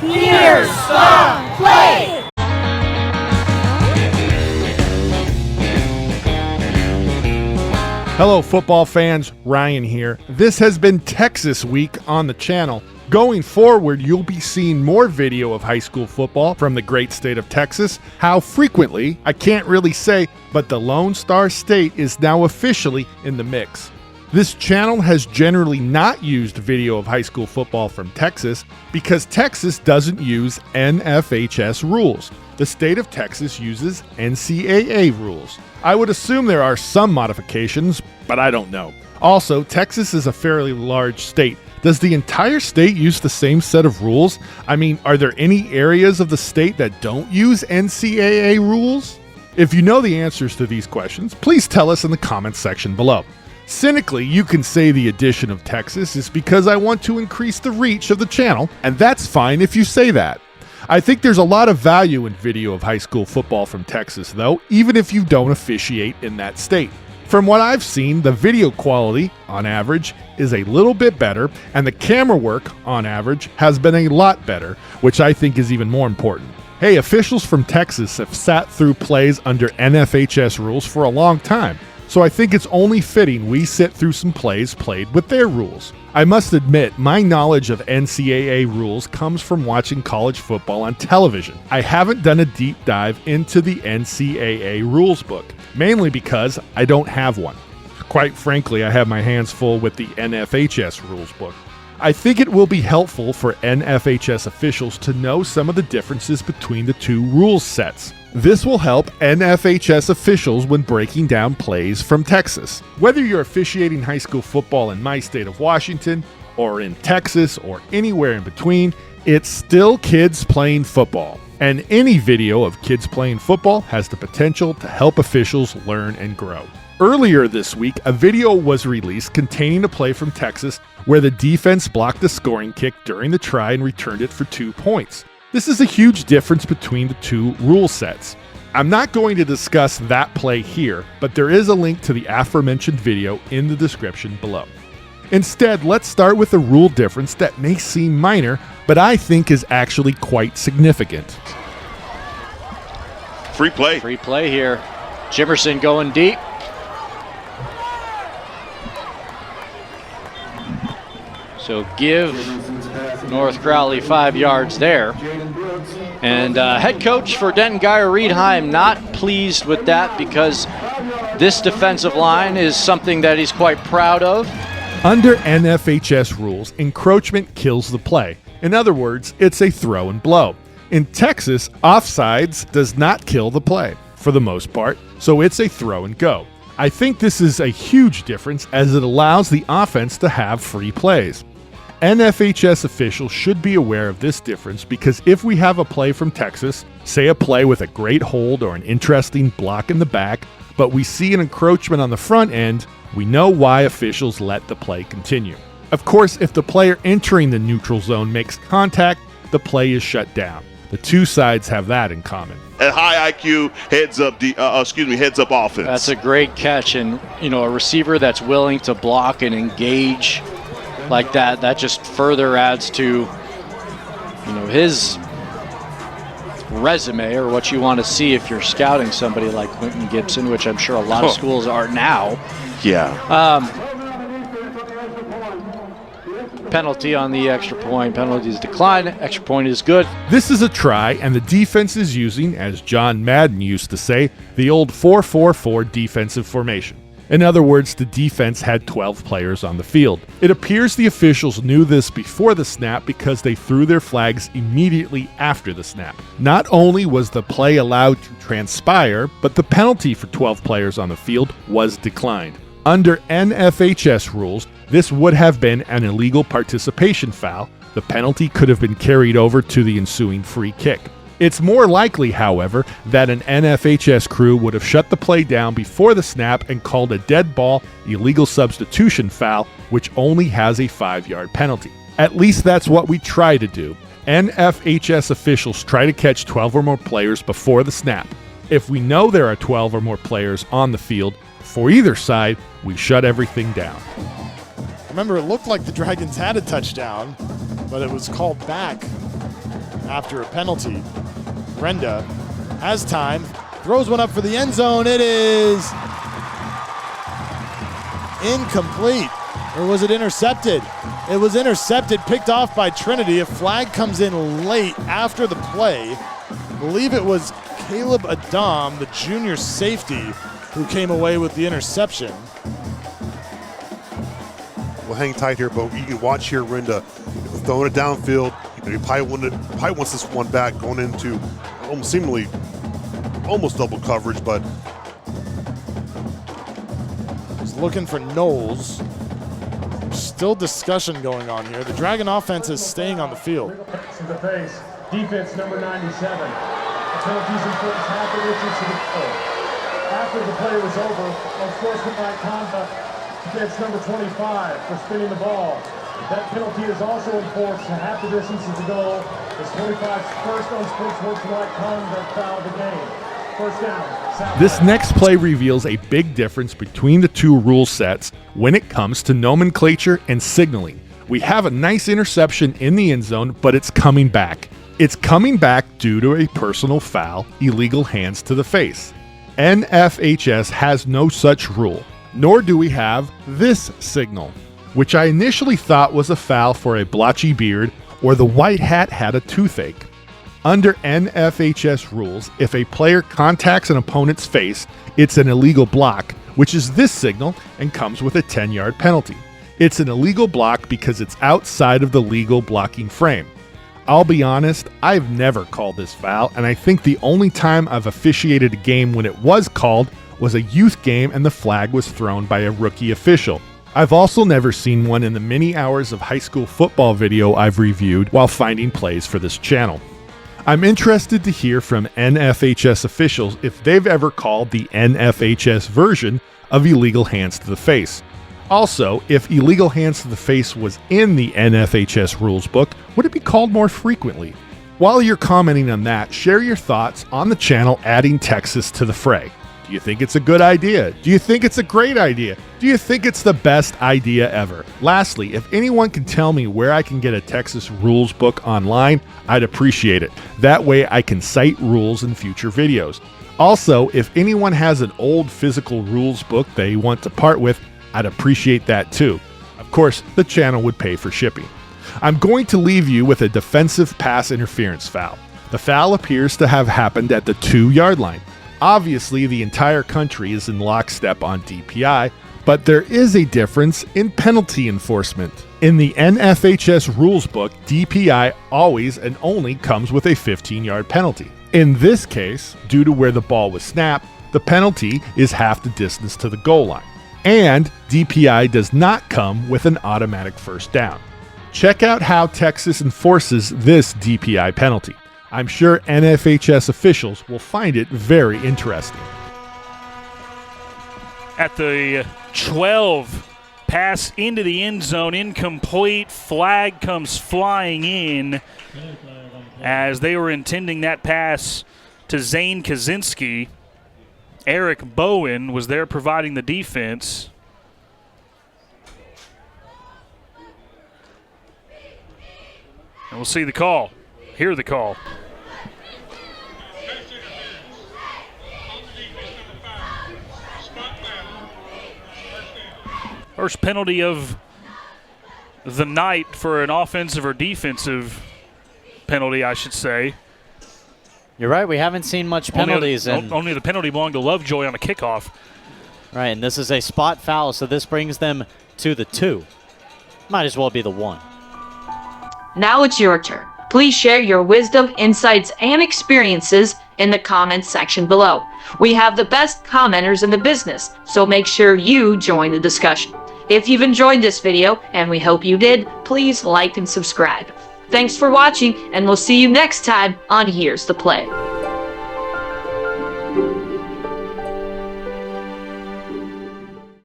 Here's the play! Hello, football fans. Ryan here. This has been Texas Week on the channel. Going forward, you'll be seeing more video of high school football from the great state of Texas. How frequently, I can't really say, but the Lone Star State is now officially in the mix. This channel has generally not used video of high school football from Texas because Texas doesn't use NFHS rules. The state of Texas uses NCAA rules. I would assume there are some modifications, but I don't know. Also, Texas is a fairly large state. Does the entire state use the same set of rules? I mean, are there any areas of the state that don't use NCAA rules? If you know the answers to these questions, please tell us in the comments section below. Cynically, you can say the addition of Texas is because I want to increase the reach of the channel, and that's fine if you say that. I think there's a lot of value in video of high school football from Texas, though, even if you don't officiate in that state. From what I've seen, the video quality, on average, is a little bit better, and the camera work, on average, has been a lot better, which I think is even more important. Hey, officials from Texas have sat through plays under NFHS rules for a long time, so I think it's only fitting we sit through some plays played with their rules. I must admit, my knowledge of NCAA rules comes from watching college football on television. I haven't done a deep dive into the NCAA rules book, mainly because I don't have one. Quite frankly, I have my hands full with the NFHS rules book. I think it will be helpful for NFHS officials to know some of the differences between the two rules sets. This will help NFHS officials when breaking down plays from Texas. Whether you're officiating high school football in my state of Washington, or in Texas, or anywhere in between, it's still kids playing football. And any video of kids playing football has the potential to help officials learn and grow. Earlier this week, a video was released containing a play from Texas where the defense blocked a scoring kick during the try and returned it for 2 points. This is a huge difference between the two rule sets. I'm not going to discuss that play here, but there is a link to the aforementioned video in the description below. Instead, let's start with a rule difference that may seem minor, but I think is actually quite significant. Free play. Free play here. Jimerson going deep. So give North Crowley 5 yards there. And head coach for Denton Geyer Riedheim not pleased with that because this defensive line is something that he's quite proud of. Under NFHS rules, encroachment kills the play. In other words, it's a throw and blow. In Texas, offsides does not kill the play, for the most part, so it's a throw and go. I think this is a huge difference as it allows the offense to have free plays. NFHS officials should be aware of this difference because if we have a play from Texas, say a play with a great hold or an interesting block in the back, but we see an encroachment on the front end, we know why officials let the play continue. Of course, if the player entering the neutral zone makes contact, the play is shut down. The two sides have that in common. A high IQ heads up offense. That's a great catch, and a receiver that's willing to block and engage like that just further adds to his resume, or what you want to see if you're scouting somebody like Quentin Gibson, which I'm sure a lot of schools are now. Yeah. Penalty on the extra point. Penalties decline. Extra point is good. This is a try, and the defense is using, as John Madden used to say, the old 4-4-4 defensive formation. In other words, the defense had 12 players on the field. It appears the officials knew this before the snap because they threw their flags immediately after the snap. Not only was the play allowed to transpire, but the penalty for 12 players on the field was declined. Under NFHS rules, this would have been an illegal participation foul. The penalty could have been carried over to the ensuing free kick. It's more likely, however, that an NFHS crew would have shut the play down before the snap and called a dead ball illegal substitution foul, which only has a 5-yard penalty. At least that's what we try to do. NFHS officials try to catch 12 or more players before the snap. If we know there are 12 or more players on the field, for either side, we shut everything down. Remember, it looked like the Dragons had a touchdown, but it was called back after a penalty. Brenda has time, throws one up for the end zone. It is incomplete. Or was it intercepted? It was intercepted, picked off by Trinity. A flag comes in late after the play. I believe it was Caleb Adam, the junior safety, who came away with the interception. We'll hang tight here, but you can watch here Renda throwing it downfield. He probably wants this one back going into seemingly almost double coverage, but he's looking for Knowles. Still discussion going on here. The Dragon offense is staying on the field. To the face, defense number 97. The penalties enforced half the distance to the goal. After the play was over, unsportsmanlike conduct, defense number 25 for spinning the ball. That penalty is also enforced to half the distance to the goal. It's 25's first unsportsmanlike conduct foul of the game. First down. This next play reveals a big difference between the two rule sets when it comes to nomenclature and signaling. We have a nice interception in the end zone, but it's coming back. It's coming back due to a personal foul, illegal hands to the face. NFHS has no such rule, nor do we have this signal, which I initially thought was a foul for a blotchy beard or the white hat had a toothache. Under NFHS rules, if a player contacts an opponent's face, it's an illegal block, which is this signal and comes with a 10-yard penalty. It's an illegal block because it's outside of the legal blocking frame. I'll be honest, I've never called this foul, and I think the only time I've officiated a game when it was called was a youth game and the flag was thrown by a rookie official. I've also never seen one in the many hours of high school football video I've reviewed while finding plays for this channel. I'm interested to hear from NFHS officials if they've ever called the NFHS version of illegal hands to the face. Also, if illegal hands to the face was in the NFHS rules book, would it be called more frequently? While you're commenting on that, share your thoughts on the channel adding Texas to the fray. Do you think it's a good idea? Do you think it's a great idea? Do you think it's the best idea ever? Lastly, if anyone can tell me where I can get a Texas rules book online, I'd appreciate it. That way I can cite rules in future videos. Also, if anyone has an old physical rules book they want to part with, I'd appreciate that too. Of course, the channel would pay for shipping. I'm going to leave you with a defensive pass interference foul. The foul appears to have happened at the 2-yard line. Obviously, the entire country is in lockstep on DPI, but there is a difference in penalty enforcement. In the NFHS rules book, DPI always and only comes with a 15-yard penalty. In this case, due to where the ball was snapped, the penalty is half the distance to the goal line. And DPI does not come with an automatic first down. Check out how Texas enforces this DPI penalty. I'm sure NFHS officials will find it very interesting. At the 12, pass into the end zone, incomplete. Flag comes flying in as they were intending that pass to Zane Kaczynski. Eric Bowen was there providing the defense. And we'll see the call. Hear the call. First penalty of the night for an offensive or defensive penalty, I should say. You're right, we haven't seen much penalties. Only the penalty belonged to Lovejoy on a kickoff. Right, and this is a spot foul, so this brings them to the 2. Might as well be the 1. Now it's your turn. Please share your wisdom, insights, and experiences in the comments section below. We have the best commenters in the business, so make sure you join the discussion. If you've enjoyed this video, and we hope you did, please like and subscribe. Thanks for watching, and we'll see you next time on Here's the Play.